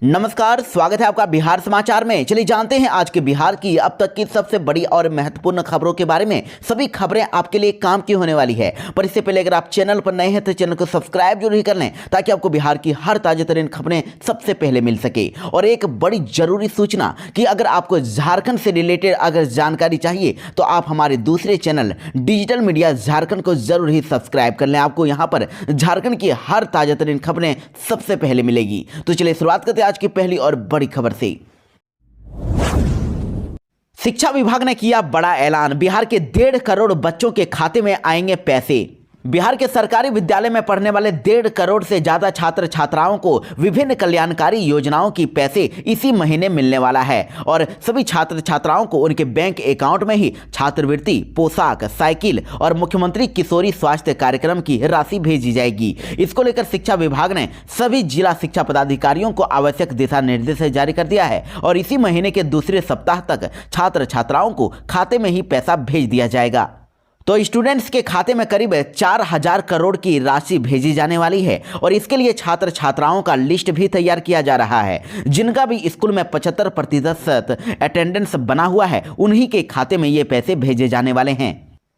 नमस्कार, स्वागत है आपका बिहार समाचार में। चलिए जानते हैं आज के बिहार की अब तक की सबसे बड़ी और महत्वपूर्ण खबरों के बारे में। सभी खबरें आपके लिए काम की होने वाली है, पर इससे पहले अगर आप चैनल पर नए हैं तो चैनल को सब्सक्राइब जरूर ही कर लें ताकि आपको बिहार की हर ताजा तरीन खबरें सबसे पहले मिल सके। और एक बड़ी जरूरी सूचना कि अगर आपको झारखंड से रिलेटेड अगर जानकारी चाहिए तो आप हमारे दूसरे चैनल डिजिटल मीडिया झारखंड को जरूर ही सब्सक्राइब कर लें। आपको यहाँ पर झारखंड की हर ताजा तरीन खबरें सबसे पहले मिलेगी। तो चलिए शुरुआत करते हैं आज की पहली और बड़ी खबर से। शिक्षा विभाग ने किया बड़ा ऐलान, बिहार के 1.5 करोड़ बच्चों के खाते में आएंगे पैसे। बिहार के सरकारी विद्यालय में पढ़ने वाले 1.5 करोड़ से ज्यादा छात्र छात्राओं को विभिन्न कल्याणकारी योजनाओं की पैसे इसी महीने मिलने वाला है और सभी छात्र छात्राओं को उनके बैंक अकाउंट में ही छात्रवृत्ति, पोशाक, साइकिल और मुख्यमंत्री किशोरी स्वास्थ्य कार्यक्रम की राशि भेजी जाएगी। इसको लेकर शिक्षा विभाग ने सभी जिला शिक्षा पदाधिकारियों को आवश्यक दिशा निर्देश जारी कर दिया है और इसी महीने के दूसरे सप्ताह तक छात्र छात्राओं को खाते में ही पैसा भेज दिया जाएगा। तो स्टूडेंट्स के खाते में करीब 4,000 करोड़ की राशि भेजी जाने वाली है और इसके लिए छात्र छात्राओं का लिस्ट भी तैयार किया जा रहा है। जिनका भी स्कूल में 75% अटेंडेंस बना हुआ है उन्हीं के खाते में ये पैसे भेजे जाने वाले हैं।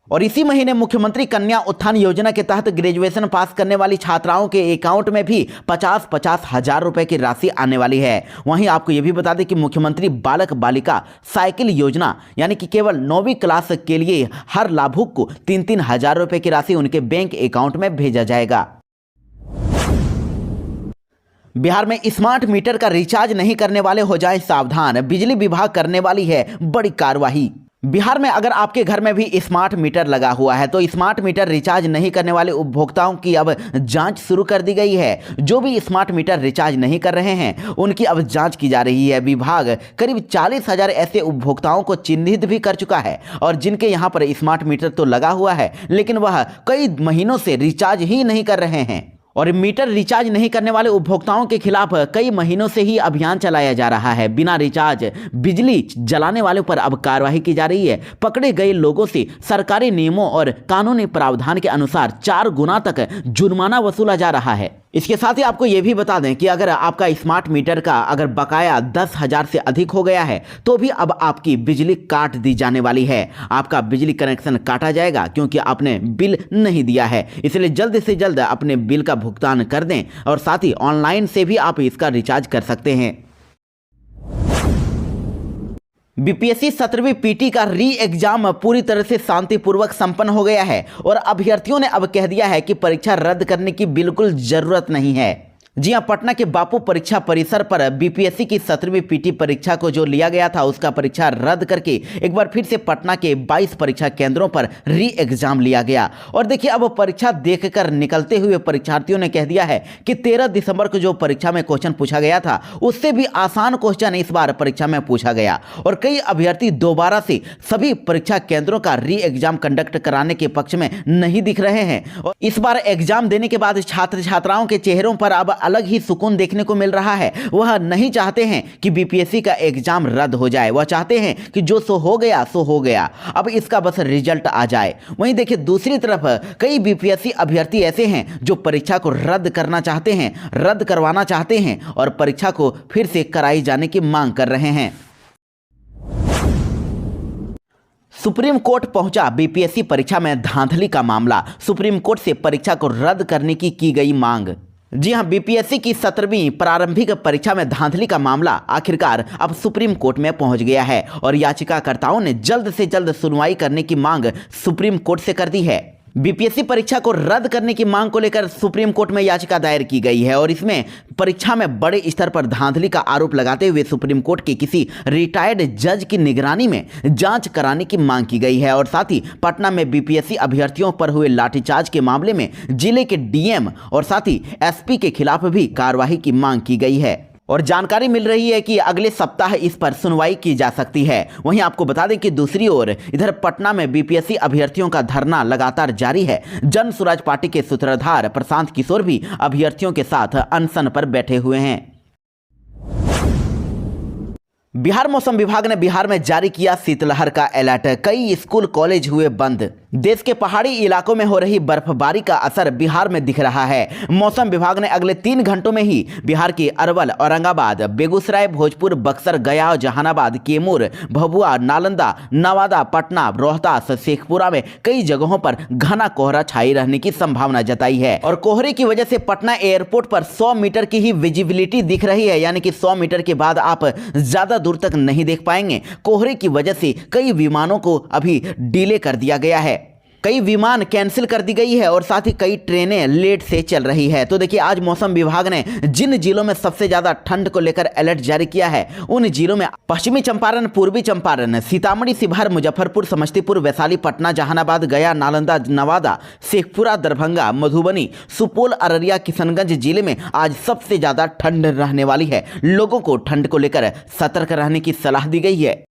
और इसी महीने मुख्यमंत्री कन्या उत्थान योजना के तहत ग्रेजुएशन पास करने वाली छात्राओं के अकाउंट में भी 50-50 हजार रुपए की राशि आने वाली है। वहीं आपको यह भी बता दें कि मुख्यमंत्री बालक बालिका साइकिल योजना यानी कि केवल 9वीं क्लास के लिए हर लाभुक को 3-3 हजार रुपए की राशि उनके बैंक अकाउंट में भेजा जाएगा। बिहार में स्मार्ट मीटर का रिचार्ज नहीं करने वाले हो जाएं सावधान, बिजली विभाग करने वाली है बड़ी कार्रवाई। बिहार में अगर आपके घर में भी स्मार्ट मीटर लगा हुआ है तो स्मार्ट मीटर रिचार्ज नहीं करने वाले उपभोक्ताओं की अब जांच शुरू कर दी गई है। जो भी स्मार्ट मीटर रिचार्ज नहीं कर रहे हैं उनकी अब जांच की जा रही है। विभाग करीब 40,000 ऐसे उपभोक्ताओं को चिन्हित भी कर चुका है और जिनके यहाँ पर स्मार्ट मीटर तो लगा हुआ है लेकिन वह कई महीनों से रिचार्ज ही नहीं कर रहे हैं। और मीटर रिचार्ज नहीं करने वाले उपभोक्ताओं के खिलाफ कई महीनों से ही अभियान चलाया जा रहा है। बिना रिचार्ज बिजली जलाने वालों पर अब कार्रवाई की जा रही है। पकड़े गए लोगों से सरकारी नियमों और कानूनी प्रावधान के अनुसार 4 गुना तक जुर्माना वसूला जा रहा है। इसके साथ ही आपको यह भी बता दें कि अगर आपका स्मार्ट मीटर का अगर बकाया 10,000 से अधिक हो गया है तो भी अब आपकी बिजली काट दी जाने वाली है। आपका बिजली कनेक्शन काटा जाएगा क्योंकि आपने बिल नहीं दिया है। इसलिए जल्द से जल्द अपने बिल का भुगतान कर दें और साथ ही ऑनलाइन से भी आप इसका रिचार्ज कर सकते हैं। बीपीएससी 17वीं पीटी का री एग्जाम पूरी तरह से शांतिपूर्वक संपन्न हो गया है और अभ्यर्थियों ने अब कह दिया है कि परीक्षा रद्द करने की बिल्कुल जरूरत नहीं है। जी हां, पटना के बापू परीक्षा परिसर पर बीपीएससी की 17वीं पीटी परीक्षा को जो लिया गया था उसका परीक्षा रद्द करके एक बार फिर से पटना के 22 परीक्षा केंद्रों पर री एग्जाम लिया गया। और देखिए अब परीक्षा देखकर निकलते हुए परीक्षार्थियों ने कह दिया है कि 13 दिसंबर को जो परीक्षा में क्वेश्चन पूछा गया था उससे भी आसान क्वेश्चन इस बार परीक्षा में पूछा गया और कई अभ्यर्थी दोबारा से सभी परीक्षा केंद्रों का री एग्जाम कंडक्ट कराने के पक्ष में नहीं दिख रहे हैं। और इस बार एग्जाम देने के बाद छात्र छात्राओं के चेहरों पर अब अलग ही सुकून देखने को मिल रहा है। वह नहीं चाहते हैं कि बीपीएससी का एग्जाम रद्द हो जाए, वह चाहते हैं कि जो सो हो गया सो हो गया, अब इसका बस रिजल्ट आ जाए। वहीं देखिए दूसरी तरफ कई बीपीएससी अभ्यर्थी ऐसे हैं जो परीक्षा को रद्द करना चाहते हैं, रद्द करवाना चाहते हैं और परीक्षा को फिर से कराई जाने की मांग कर रहे हैं। सुप्रीम कोर्ट पहुंचा बीपीएससी परीक्षा में धांधली का मामला, सुप्रीम कोर्ट से परीक्षा को रद्द करने की गई मांग। जी हां, बीपीएससी की 17वीं प्रारंभिक परीक्षा में धांधली का मामला आखिरकार अब सुप्रीम कोर्ट में पहुंच गया है और याचिकाकर्ताओं ने जल्द से जल्द सुनवाई करने की मांग सुप्रीम कोर्ट से कर दी है। बीपीएससी परीक्षा को रद्द करने की मांग को लेकर सुप्रीम कोर्ट में याचिका दायर की गई है और इसमें परीक्षा में बड़े स्तर पर धांधली का आरोप लगाते हुए सुप्रीम कोर्ट के किसी रिटायर्ड जज की निगरानी में जांच कराने की मांग की गई है। और साथ ही पटना में बीपीएससी अभ्यर्थियों पर हुए लाठीचार्ज के मामले में जिले के डीएम और साथ ही एसपी के खिलाफ भी कार्रवाई की मांग की गई है और जानकारी मिल रही है कि अगले सप्ताह इस पर सुनवाई की जा सकती है। वहीं आपको बता दें कि दूसरी ओर इधर पटना में बीपीएससी अभ्यर्थियों का धरना लगातार जारी है। जन स्वराज पार्टी के सूत्रधार प्रशांत किशोर भी अभ्यर्थियों के साथ अनशन पर बैठे हुए हैं। बिहार मौसम विभाग ने बिहार में जारी किया शीतलहर का अलर्ट, कई स्कूल कॉलेज हुए बंद। देश के पहाड़ी इलाकों में हो रही बर्फबारी का असर बिहार में दिख रहा है। मौसम विभाग ने अगले 3 घंटों में ही बिहार के अरवल, औरंगाबाद, बेगूसराय, भोजपुर, बक्सर, गया, जहानाबाद, कैमूर, भभुआ, नालंदा, नवादा, पटना, रोहतास, शेखपुरा में कई जगहों पर घना कोहरा छाई रहने की संभावना जताई है। और कोहरे की वजह से पटना एयरपोर्ट पर 100 मीटर की ही विजिबिलिटी दिख रही है, यानी कि 100 मीटर के बाद आप ज्यादा दूर तक नहीं देख पाएंगे। कोहरे की वजह से कई विमानों को अभी डिले कर दिया गया है, कई विमान कैंसिल कर दी गई है और साथ ही कई ट्रेनें लेट से चल रही है। तो देखिए, आज मौसम विभाग ने जिन जिलों में सबसे ज्यादा ठंड को लेकर अलर्ट जारी किया है, उन जिलों में पश्चिमी चंपारण, पूर्वी चंपारण, सीतामढ़ी, शिवहर, मुजफ्फरपुर, समस्तीपुर, वैशाली, पटना, जहानाबाद, गया, नालंदा, नवादा, शेखपुरा, दरभंगा, मधुबनी, सुपौल, अररिया, किशनगंज जिले में आज सबसे ज्यादा ठंड रहने वाली है। लोगों को ठंड को लेकर सतर्क रहने की सलाह दी गई है।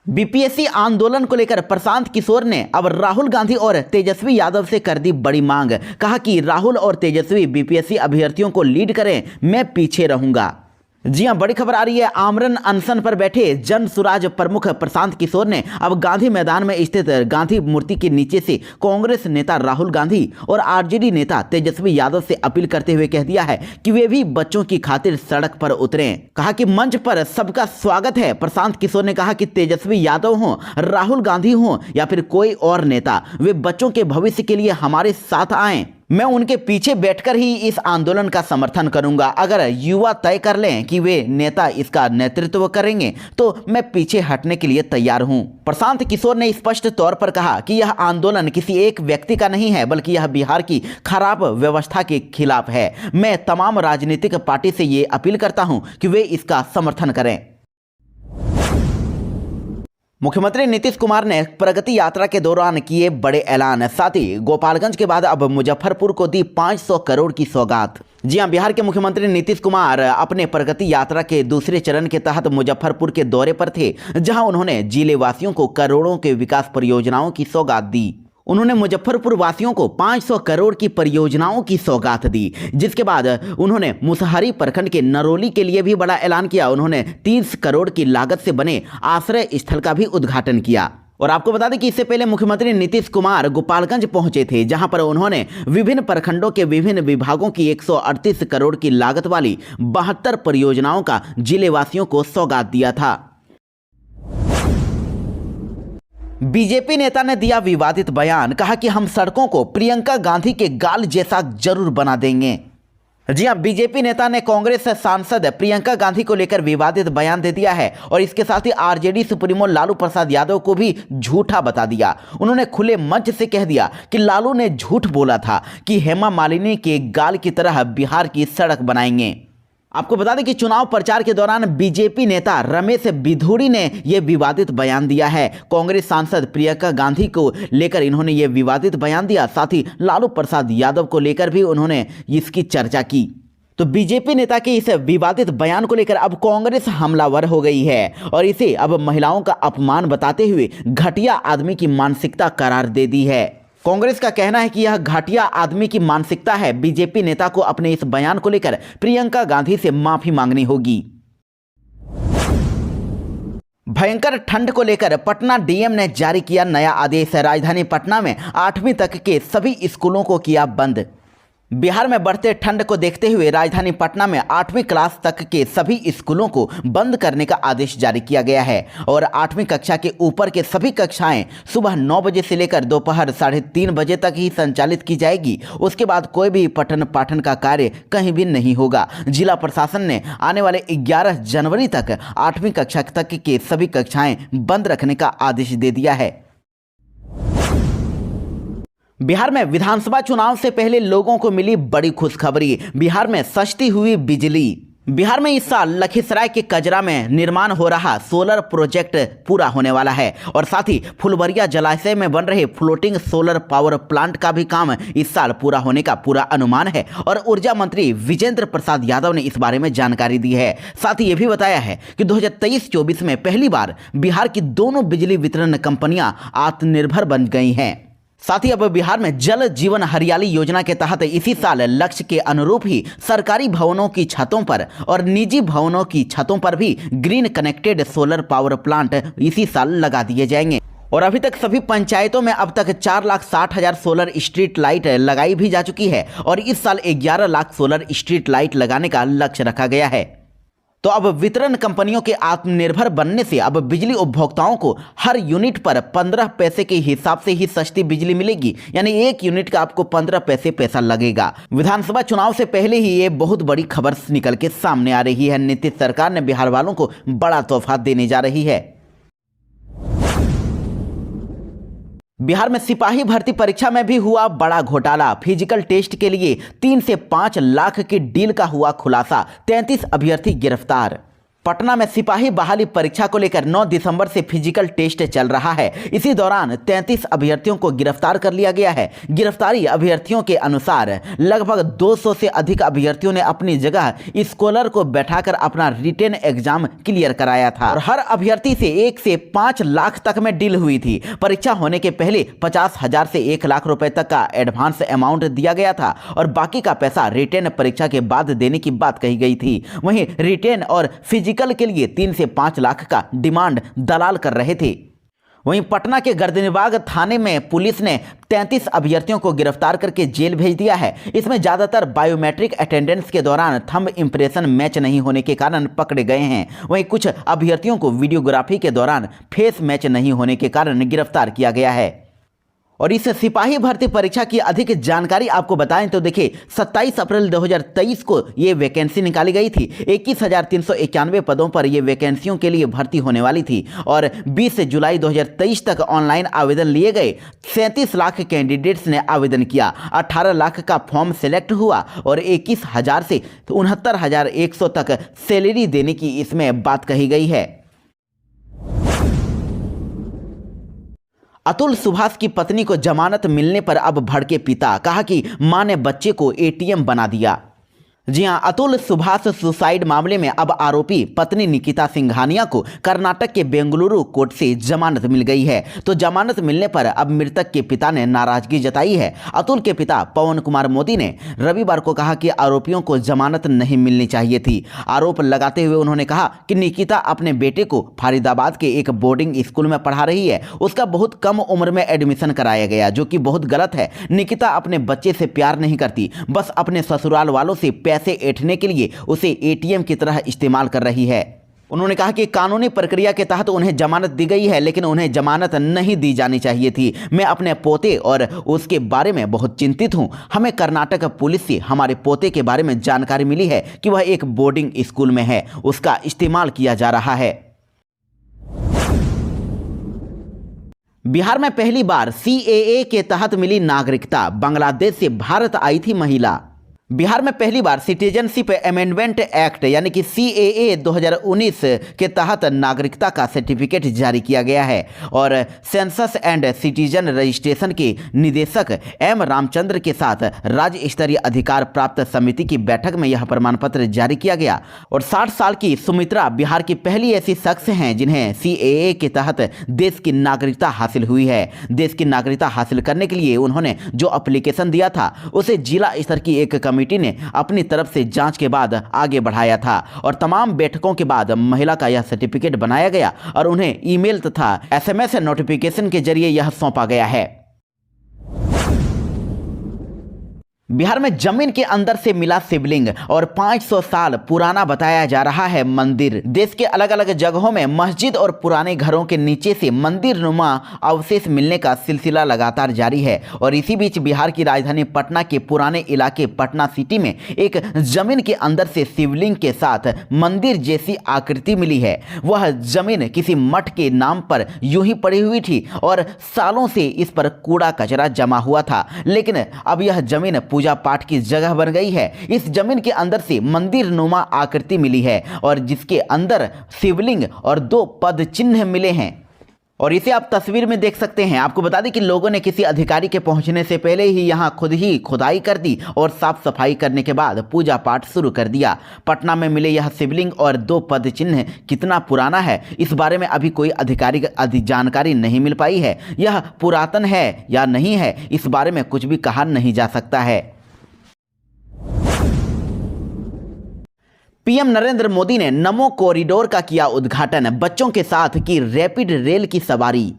बीपीएससी आंदोलन को लेकर प्रशांत किशोर ने अब राहुल गांधी और तेजस्वी यादव से कर दी बड़ी मांग। कहा कि राहुल और तेजस्वी बीपीएससी अभ्यर्थियों को लीड करें, मैं पीछे रहूंगा। जी हां, बड़ी खबर आ रही है। आमरण अनशन पर बैठे जन सुराज प्रमुख प्रशांत किशोर ने अब गांधी मैदान में स्थित गांधी मूर्ति के नीचे से कांग्रेस नेता राहुल गांधी और आरजेडी नेता तेजस्वी यादव से अपील करते हुए कह दिया है कि वे भी बच्चों की खातिर सड़क पर उतरें। कहा कि मंच पर सबका स्वागत है। प्रशांत किशोर ने कहा कि तेजस्वी यादव हों, राहुल गांधी हों या फिर कोई और नेता, वे बच्चों के भविष्य के लिए हमारे साथ आएं। मैं उनके पीछे बैठकर ही इस आंदोलन का समर्थन करूंगा। अगर युवा तय कर लें कि वे नेता इसका नेतृत्व करेंगे तो मैं पीछे हटने के लिए तैयार हूं। प्रशांत किशोर ने स्पष्ट तौर पर कहा कि यह आंदोलन किसी एक व्यक्ति का नहीं है, बल्कि यह बिहार की खराब व्यवस्था के खिलाफ है। मैं तमाम राजनीतिक पार्टी से ये अपील करता हूं कि वे इसका समर्थन करें। मुख्यमंत्री नीतीश कुमार ने प्रगति यात्रा के दौरान किए बड़े ऐलान। साथ ही गोपालगंज के बाद अब मुजफ्फरपुर को दी 500 करोड़ की सौगात। जी हां, बिहार के मुख्यमंत्री नीतीश कुमार अपने प्रगति यात्रा के दूसरे चरण के तहत मुजफ्फरपुर के दौरे पर थे, जहां उन्होंने जिले वासियों को करोड़ों के विकास परियोजनाओं की सौगात दी। उन्होंने मुजफ्फरपुर वासियों को 500 करोड़ की परियोजनाओं की सौगात दी, जिसके बाद उन्होंने मुसहरी प्रखंड के नरोली के लिए भी बड़ा ऐलान किया। उन्होंने 30 करोड़ की लागत से बने आश्रय स्थल का भी उद्घाटन किया। और आपको बता दें कि इससे पहले मुख्यमंत्री नीतीश कुमार गोपालगंज पहुंचे थे, जहां पर उन्होंने विभिन्न प्रखंडों के विभिन्न विभागों की 138 करोड़ की लागत वाली 72 परियोजनाओं का जिलेवासियों को सौगात दिया था। बीजेपी नेता ने दिया विवादित बयान। कहा कि हम सड़कों को प्रियंका गांधी के गाल जैसा जरूर बना देंगे। जी हां, बीजेपी नेता ने कांग्रेस सांसद प्रियंका गांधी को लेकर विवादित बयान दे दिया है और इसके साथ ही आरजेडी सुप्रीमो लालू प्रसाद यादव को भी झूठा बता दिया। उन्होंने खुले मंच से कह दिया कि लालू ने झूठ बोला था कि हेमा मालिनी के गाल की तरह बिहार की सड़क बनाएंगे। आपको बता दें कि चुनाव प्रचार के दौरान बीजेपी नेता रमेश बिधूड़ी ने यह विवादित बयान दिया है। कांग्रेस सांसद प्रियंका गांधी को लेकर इन्होंने यह विवादित बयान दिया। साथ ही लालू प्रसाद यादव को लेकर भी उन्होंने इसकी चर्चा की। तो बीजेपी नेता के इस विवादित बयान को लेकर अब कांग्रेस हमलावर हो गई है और इसे अब महिलाओं का अपमान बताते हुए घटिया आदमी की मानसिकता करार दे दी है। कांग्रेस का कहना है कि यह घटिया आदमी की मानसिकता है। बीजेपी नेता को अपने इस बयान को लेकर प्रियंका गांधी से माफी मांगनी होगी। भयंकर ठंड को लेकर पटना डीएम ने जारी किया नया आदेश। राजधानी पटना में 8वीं तक के सभी स्कूलों को किया बंद। बिहार में बढ़ते ठंड को देखते हुए राजधानी पटना में 8वीं क्लास तक के सभी स्कूलों को बंद करने का आदेश जारी किया गया है और 8वीं कक्षा के ऊपर के सभी कक्षाएं सुबह 9 बजे से लेकर दोपहर 3:30 बजे तक ही संचालित की जाएगी। उसके बाद कोई भी पठन पाठन का कार्य कहीं भी नहीं होगा। जिला प्रशासन ने आने वाले 11 जनवरी तक 8वीं कक्षा तक के सभी कक्षाएं बंद रखने का आदेश दे दिया है। बिहार में विधानसभा चुनाव से पहले लोगों को मिली बड़ी खुशखबरी। बिहार में सस्ती हुई बिजली। बिहार में इस साल लखीसराय के कजरा में निर्माण हो रहा सोलर प्रोजेक्ट पूरा होने वाला है और साथ ही फुलवरिया जलाशय में बन रहे फ्लोटिंग सोलर पावर प्लांट का भी काम इस साल पूरा होने का पूरा अनुमान है और ऊर्जा मंत्री विजेंद्र प्रसाद यादव ने इस बारे में जानकारी दी है। साथ ही ये भी बताया है कि 2023-24 में पहली बार बिहार की दोनों बिजली वितरण कंपनियां आत्मनिर्भर बन गई हैं। साथ ही अब बिहार में जल जीवन हरियाली योजना के तहत इसी साल लक्ष्य के अनुरूप ही सरकारी भवनों की छतों पर और निजी भवनों की छतों पर भी green connected solar power plant इसी साल लगा दिए जाएंगे। और अभी तक सभी पंचायतों में अब तक 4,60,000 सोलर स्ट्रीट लाइट लगाई भी जा चुकी है और इस साल 11 लाख सोलर स्ट्रीट लाइट लगाने का लक्ष्य रखा गया है। तो अब वितरण कंपनियों के आत्मनिर्भर बनने से अब बिजली उपभोक्ताओं को हर यूनिट पर 15 पैसे के हिसाब से ही सस्ती बिजली मिलेगी, यानी एक यूनिट का आपको 15 पैसे पैसा लगेगा। विधानसभा चुनाव से पहले ही ये बहुत बड़ी खबर निकल के सामने आ रही है। नीतीश सरकार ने बिहार वालों को बड़ा तोहफा देने जा रही है। बिहार में सिपाही भर्ती परीक्षा में भी हुआ बड़ा घोटाला। फिजिकल टेस्ट के लिए 3 से 5 लाख की डील का हुआ खुलासा। 33 अभ्यर्थी गिरफ्तार। पटना में सिपाही बहाली परीक्षा को लेकर 9 दिसंबर से फिजिकल टेस्ट चल रहा है। इसी दौरान 33 अभ्यर्थियों को गिरफ्तार कर लिया गया है। गिरफ्तारी अभ्यर्थियों के अनुसार लगभग 200 से अधिक अभ्यर्थियों ने अपनी जगह स्कॉलर को बैठाकर अपना रिटेन एग्जाम क्लियर कराया था और हर अभ्यर्थी से 1 से 5 लाख तक में डील हुई थी। परीक्षा होने के पहले 50,000 से 1 लाख रुपए तक का एडवांस अमाउंट दिया गया था और बाकी का पैसा रिटेन परीक्षा के बाद देने की बात कही गई थी। वहीं रिटेन और फिजिकल के लिए 3 से 5 लाख का डिमांड दलाल कर रहे थे। वहीं पटना के गर्दनीबाग थाने में पुलिस ने 33 अभ्यर्थियों को गिरफ्तार करके जेल भेज दिया है। इसमें ज्यादातर बायोमेट्रिक अटेंडेंस के दौरान थंब इंप्रेशन मैच नहीं होने के कारण पकड़े गए हैं। वहीं कुछ अभ्यर्थियों को वीडियोग्राफी के दौरान फेस मैच नहीं होने के कारण गिरफ्तार किया गया है। और इस सिपाही भर्ती परीक्षा की अधिक जानकारी आपको बताएं तो देखिए, 27 अप्रैल 2023 को ये वैकेंसी निकाली गई थी। 21,391 पदों पर ये वैकेंसियों के लिए भर्ती होने वाली थी और 20 जुलाई 2023 तक ऑनलाइन आवेदन लिए गए। 37 लाख कैंडिडेट्स ने आवेदन किया। 18 लाख का फॉर्म सेलेक्ट हुआ और 21,000 से 69,100 तक सैलरी देने की इसमें बात कही गई है। अतुल सुभाष की पत्नी को जमानत मिलने पर अब भड़के पिता। कहा कि मां ने बच्चे को एटीएम बना दिया। जी हां, अतुल सुभाष सुसाइड मामले में अब आरोपी पत्नी निकिता सिंघानिया को कर्नाटक के बेंगलुरु कोर्ट से जमानत मिल गई है। तो जमानत मिलने पर अब मृतक के पिता ने नाराजगी जताई है। अतुल के पिता पवन कुमार मोदी ने रविवार को कहा कि आरोपियों को जमानत नहीं मिलनी चाहिए थी। आरोप लगाते हुए उन्होंने कहा कि निकिता अपने बेटे को फरीदाबाद के एक बोर्डिंग स्कूल में पढ़ा रही है। उसका बहुत कम उम्र में एडमिशन कराया गया, जो कि बहुत गलत है। निकिता अपने बच्चे से प्यार नहीं करती, बस अपने ससुराल वालों से पैसे ऐंठने के लिए उसे एटीएम की तरह इस्तेमाल कर रही है। उन्होंने कहा कि कानूनी प्रक्रिया के तहत उन्हें जमानत दी गई है, लेकिन उन्हें जमानत नहीं दी जानी चाहिए थी। मैं अपने पोते और उसके बारे में बहुत चिंतित हूं। हमें कर्नाटक पुलिस से हमारे पोते के बारे में जानकारी मिली है कि वह एक बोर्डिंग स्कूल में है, उसका इस्तेमाल किया जा रहा है। बिहार में पहली बार सीएए के तहत मिली नागरिकता। बांग्लादेश से भारत आई थी महिला। बिहार में पहली बार सिटीजनशिप अमेंडमेंट एक्ट यानी कि सीएए 2019 के तहत नागरिकता का सर्टिफिकेट जारी किया गया है और सेंसस एंड सिटीजन रजिस्ट्रेशन के निदेशक एम रामचंद्र के साथ राज्य स्तरीय अधिकार प्राप्त समिति की बैठक में यह प्रमाण पत्र जारी किया गया। और 60 साल की सुमित्रा बिहार की पहली ऐसी शख्स हैं जिन्हें सीएए के तहत देश की नागरिकता हासिल हुई है। देश की नागरिकता हासिल करने के लिए उन्होंने जो एप्लीकेशन दिया था उसे जिला स्तर की एक कमेटी ने अपनी तरफ से जांच के बाद आगे बढ़ाया था और तमाम बैठकों के बाद महिला का यह सर्टिफिकेट बनाया गया और उन्हें ईमेल तथा एसएमएस नोटिफिकेशन के जरिए यह सौंपा गया है। बिहार में जमीन के अंदर से मिला शिवलिंग और 500 साल पुराना बताया जा रहा है मंदिर। देश के अलग अलग जगहों में मस्जिद और पुराने घरों के नीचे से मंदिर नुमा अवशेष मिलने का सिलसिला लगातार जारी है और इसी बीच बिहार की राजधानी पटना के पुराने इलाके पटना सिटी में एक जमीन के अंदर से शिवलिंग के साथ मंदिर जैसी आकृति मिली है। वह जमीन किसी मठ के नाम पर यूं ही पड़ी हुई थी और सालों से इस पर कूड़ा कचरा जमा हुआ था, लेकिन अब यह जमीन पूजा पाठ की जगह बन गई है। इस जमीन के अंदर से मंदिर नुमा आकृति मिली है और जिसके अंदर शिवलिंग और 2 पद चिन्ह मिले हैं और इसे आप तस्वीर में देख सकते हैं। आपको बता दें कि लोगों ने किसी अधिकारी के पहुंचने से पहले ही यहां खुद ही खुदाई कर दी और साफ सफाई करने के बाद पूजा पाठ शुरू कर दिया। पटना में मिले यह शिवलिंग और 2 पद चिन्ह कितना पुराना है, इस बारे में अभी कोई आधिकारिक जानकारी नहीं मिल पाई है। यह पुरातन है या नहीं है, इस बारे में कुछ भी कहा नहीं जा सकता है। पीएम नरेंद्र मोदी ने नमो कॉरिडोर का किया उद्घाटन। बच्चों के साथ की रैपिड रेल की सवारी।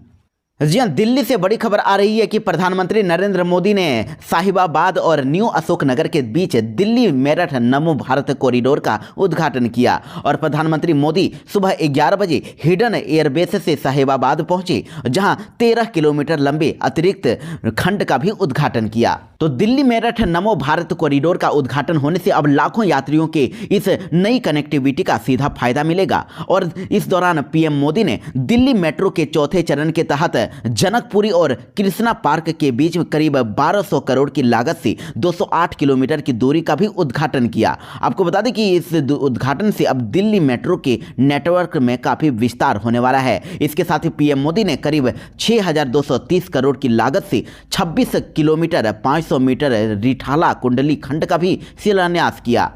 जी हाँ, दिल्ली से बड़ी खबर आ रही है कि प्रधानमंत्री नरेंद्र मोदी ने साहिबाबाद और न्यू अशोकनगर के बीच दिल्ली मेरठ नमो भारत कॉरिडोर का उद्घाटन किया। और प्रधानमंत्री मोदी सुबह 11 बजे हिडन एयरबेस से साहिबाबाद पहुंचे, जहां 13 किलोमीटर लंबे अतिरिक्त खंड का भी उद्घाटन किया। तो दिल्ली मेरठ नमो भारत कॉरिडोर का उद्घाटन होने से अब लाखों यात्रियों के इस नई कनेक्टिविटी का सीधा फायदा मिलेगा। और इस दौरान पीएम मोदी ने दिल्ली मेट्रो के चौथे चरण के तहत जनकपुरी और कृष्णा पार्क के बीच करीब 1200 करोड़ की लागत से 208 किलोमीटर की दूरी का भी उद्घाटन किया। आपको बता दें कि इस उद्घाटन से अब दिल्ली मेट्रो के नेटवर्क में काफी विस्तार होने वाला है। इसके साथ ही पीएम मोदी ने करीब 6230 करोड़ की लागत से 26 किलोमीटर 500 मीटर रिठाला कुंडली खंड का भी शिलान्यास किया।